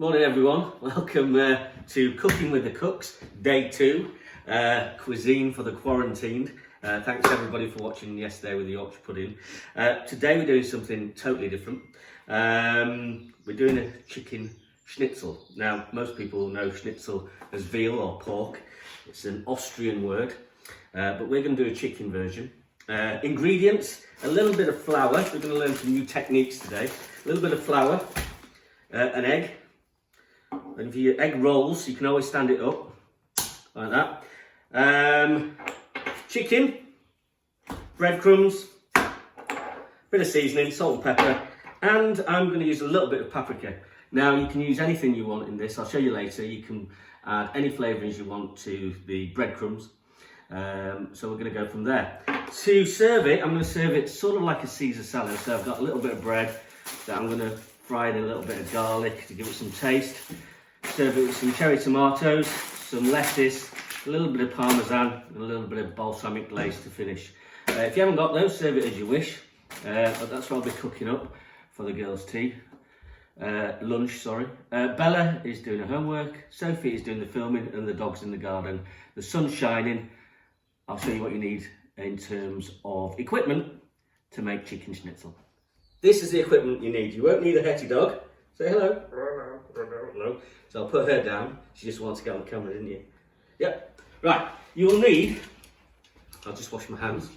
Morning everyone, welcome to Cooking with the Cooks, day 2, cuisine for the quarantined. Thanks everybody for watching yesterday with the Yorkshire pudding. Today we're doing something totally different. We're doing a chicken schnitzel. Now most people know schnitzel as veal or pork. It's an Austrian word, but we're going to do a chicken version. Ingredients, a little bit of flour. We're going to learn some new techniques today. A little bit of flour, an egg. And for your egg rolls, you can always stand it up like that. Chicken, breadcrumbs, bit of seasoning, salt and pepper, and I'm going to use a little bit of paprika. Now you can use anything you want in this. I'll show you later. You can add any flavourings you want to the breadcrumbs. So we're going to go from there. To serve it, I'm going to serve it sort of like a Caesar salad. So I've got a little bit of bread that I'm going to fry in a little bit of garlic to give it some taste. Serve it with some cherry tomatoes, some lettuce, a little bit of parmesan, and a little bit of balsamic glaze to finish. If you haven't got those, serve it as you wish. But that's what I'll be cooking up for the girls' lunch, sorry. Bella is doing her homework, Sophie is doing the filming, and the dog's in the garden. The sun's shining. I'll show you what you need in terms of equipment to make chicken schnitzel. This is the equipment you need. You won't need a hetty dog. Say hello. No. So I'll put her down. She just wants to get on the camera, didn't you? Yep. Right. You will need. I'll just wash my hands.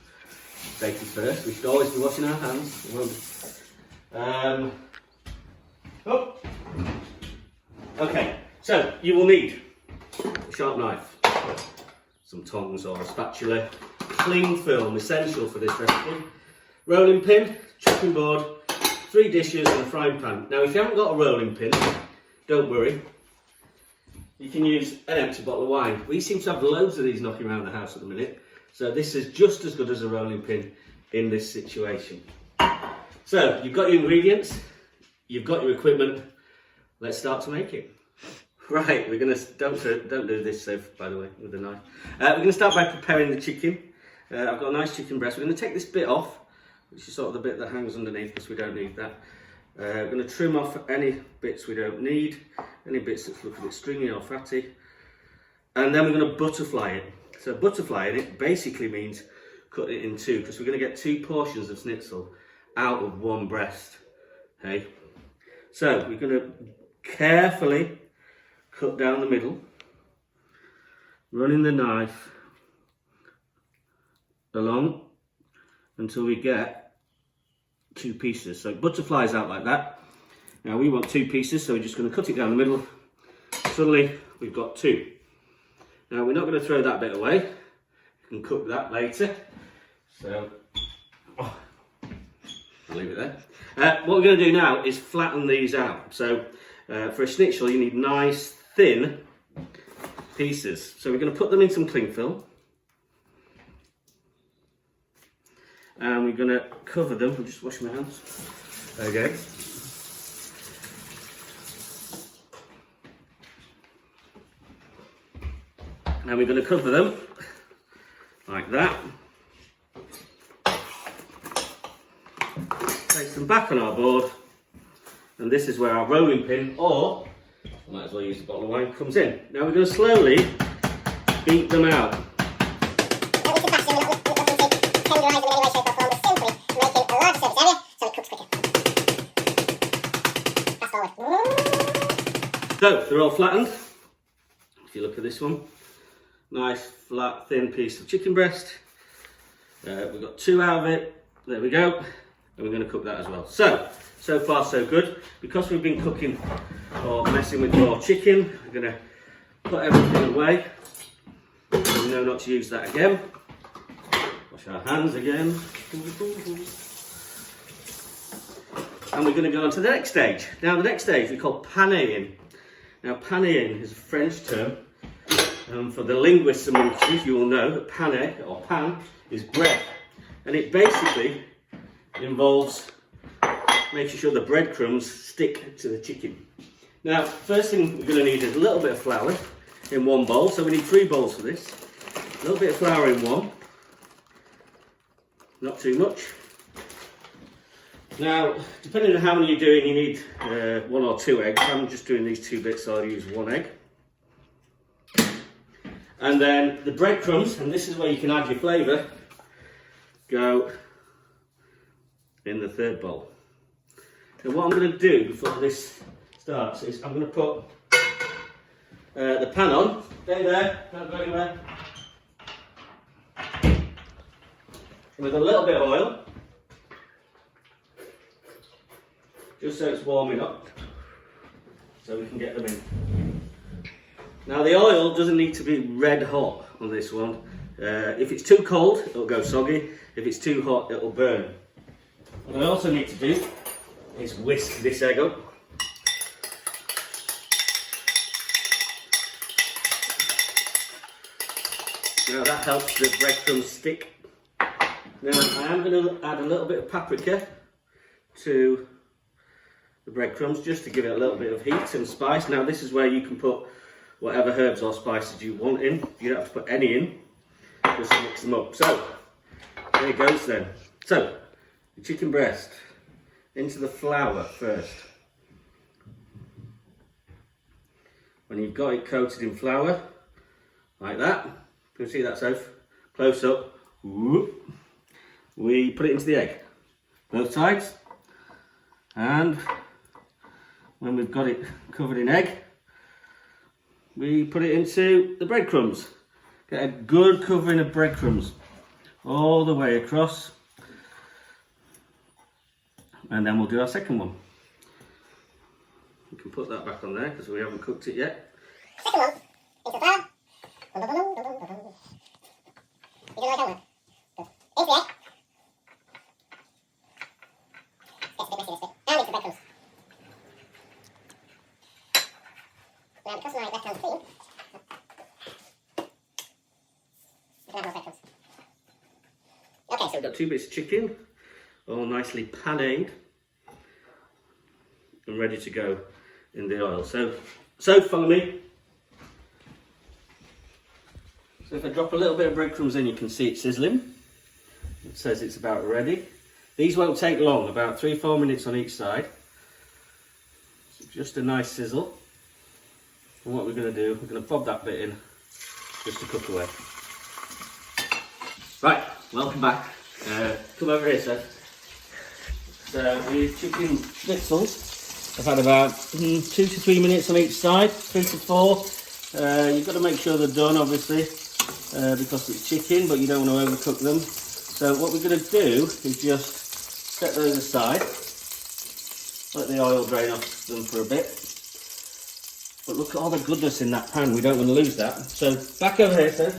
Safety first. We should always be washing our hands. Oh. Okay. So you will need a sharp knife, some tongs or a spatula, cling film, essential for this recipe, rolling pin, chopping board, 3 dishes and a frying pan. Now if you haven't got a rolling pin, don't worry. You can use an empty bottle of wine. We seem to have loads of these knocking around the house at the minute. So this is just as good as a rolling pin in this situation. So you've got your ingredients, you've got your equipment. Let's start to make it. Right, we're gonna don't do this, Soph, by the way, with the knife. We're gonna start by preparing the chicken. I've got a nice chicken breast. We're gonna take this bit off, which is sort of the bit that hangs underneath because we don't need that. We're going to trim off any bits we don't need, any bits that look a bit stringy or fatty. And then we're going to butterfly it. So butterflying it basically means cut it in 2 because we're going to get 2 portions of schnitzel out of 1 breast. Okay? So we're going to carefully cut down the middle, running the knife along until we get 2 pieces. So it butterflies out like that. Now we want 2 pieces, so we're just going to cut it down the middle. Suddenly we've got 2. Now we're not going to throw that bit away. You can cook that later. So I'll leave it there. What we're going to do now is flatten these out. So for a schnitzel you need nice thin pieces. So we're going to put them in some cling film. And we're going to cover them. I'll just wash my hands. Okay. And we're going to cover them like that. Place them back on our board. And this is where our rolling pin, or I might as well use a bottle of wine, comes in. Now we're going to slowly beat them out. So they're all flattened. If you look at this one, nice flat thin piece of chicken breast. We've got 2 out of it. There we go. And we're going to cook that as well. So far so good. Because we've been cooking or messing with raw chicken, we're going to put everything away. We know not to use that again. Wash our hands again. And we're going to go on to the next stage. Now the next stage we call panéing. Now panéing is a French term. For the linguists amongst you, you will know that pané or pan is bread. And it basically involves making sure the breadcrumbs stick to the chicken. Now first thing we're going to need is a little bit of flour in 1 bowl. So we need 3 bowls for this. A little bit of flour in 1. Not too much. Now, depending on how many you're doing, you need 1 or 2 eggs. I'm just doing these 2 bits, so I'll use 1 egg. And then the breadcrumbs, and this is where you can add your flavour, go in the 3rd bowl. And what I'm going to do before this starts is I'm going to put the pan on. Stay there, don't go anywhere. With a little bit of oil, just so it's warming up, so we can get them in. Now the oil doesn't need to be red hot on this one. If it's too cold, it'll go soggy. If it's too hot, it'll burn. What I also need to do is whisk this egg up. Now that helps the breadcrumbs stick. Now I am going to add a little bit of paprika to the breadcrumbs just to give it a little bit of heat and spice. Now this is where you can put whatever herbs or spices you want in. You don't have to put any in, just mix them up. So there it goes then. So the chicken breast into the flour first. When you've got it coated in flour like that, you can see that, Soph, close up. Whoop. We put it into the egg, both sides, and when we've got it covered in egg, we put it into the breadcrumbs. Get a good covering of breadcrumbs all the way across, and then we'll do our second one. We can put that back on there because we haven't cooked it yet. Second one, into flour. You don't like how much? Into the egg. Gets a bit messy this bit. And into the breadcrumbs. Now because my left hand's clean, we can add more breadcrumbs. Okay, so we've got 2 bits of chicken, all nicely panade and ready to go in the oil. So follow me. So if I drop a little bit of breadcrumbs in, you can see it sizzling. It says it's about ready. These won't take long, about 3-4 minutes on each side. So just a nice sizzle. And what we're going to do, we're going to bob that bit in just to cook away. Right, welcome back. Come over here, sir. So the chicken schnitzels, I've had about 2 to 3 minutes on each side, 3 to 4. You've got to make sure they're done, obviously, because it's chicken, but you don't want to overcook them. So what we're going to do is just set those aside, let the oil drain off them for a bit. But look at all the goodness in that pan, we don't want to lose that. So back over here, sir.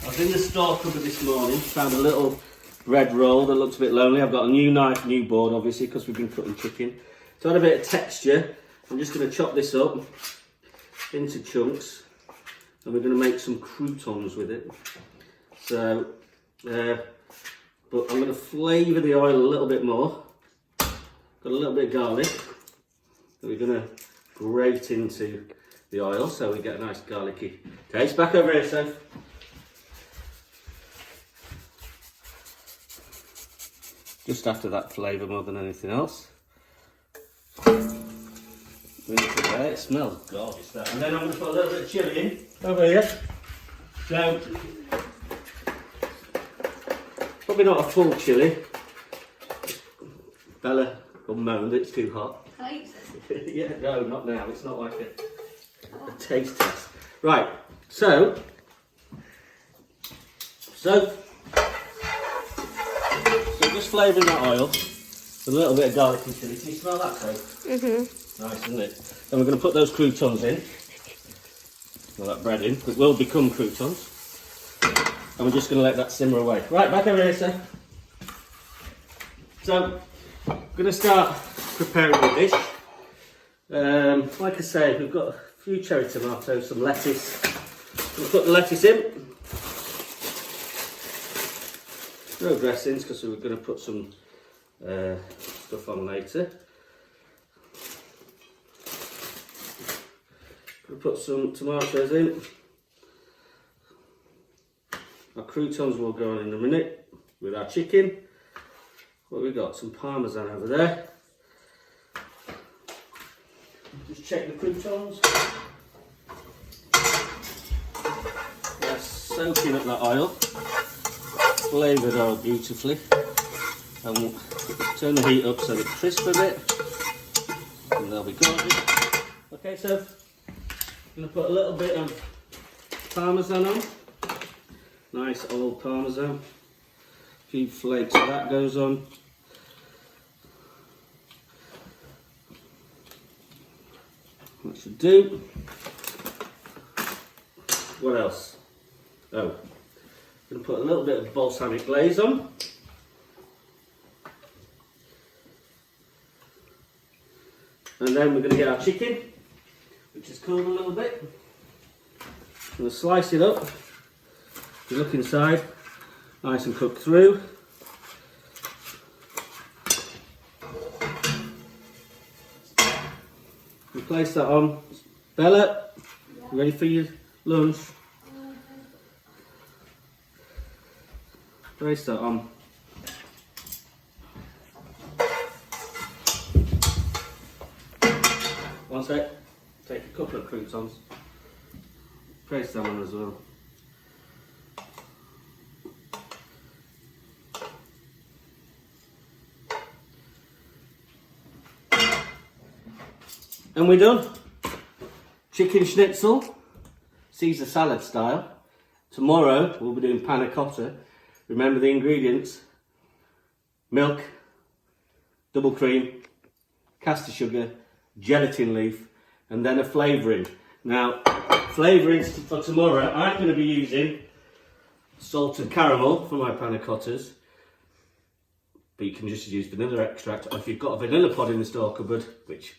I was in the store cupboard this morning, found a little bread roll that looks a bit lonely. I've got a new knife, new board, obviously, because we've been cutting chicken. To add a bit of texture, I'm just going to chop this up into chunks, and we're going to make some croutons with it. So, but I'm going to flavour the oil a little bit more. Got a little bit of garlic that we're going to grate into the oil so we get a nice garlicky taste. Back over here, Soph. Just after that flavour more than anything else. There, it smells gorgeous, that. And then I'm going to put a little bit of chilli in over here. So, probably not a full chilli. Bella will moan that it's too hot. Yeah, no, not now. It's not like a taste test. Right, so just flavouring that oil with a little bit of garlic and chilli. Can you smell that, Craig? Nice, isn't it? Then we're going to put those croutons in. Well, that bread in. It will become croutons. And we're just going to let that simmer away. Right, back over here, sir. So, I'm going to start preparing the dish. Like I say, we've got a few cherry tomatoes, some lettuce. We'll put the lettuce in. No dressings because we're going to put some stuff on later. We'll put some tomatoes in. Our croutons will go on in a minute with our chicken. What have we got? Some parmesan over there. Just check the croutons. They're soaking up that oil. Flavoured oil beautifully. And we'll turn the heat up so they crisp a bit. And they'll be gorgeous. Okay, so I'm going to put a little bit of parmesan on. Nice old parmesan. A few flakes of that goes on. That should do. What else? Oh, I'm going to put a little bit of balsamic glaze on. And then we're going to get our chicken, which is cooled a little bit. I'm going to slice it up. If you look inside, nice and cooked through. We place that on. Bella, you ready for your lunch? Place that on. One sec. Take a couple of croutons. Place them on as well. And we're done. Chicken schnitzel, Caesar salad style. Tomorrow we'll be doing panna cotta. Remember the ingredients: milk, double cream, caster sugar, gelatin leaf, and then a flavouring. Now, flavourings for tomorrow, I'm going to be using salted caramel for my panna cottas. But you can just use vanilla extract. Or if you've got a vanilla pod in the store cupboard, which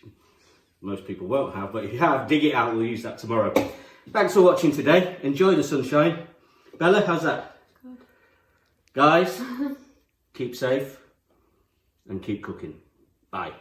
most people won't have, but if you have, dig it out, we'll use that tomorrow. Thanks for watching today. Enjoy the sunshine. Bella, how's that? Good. Guys, keep safe and keep cooking. Bye.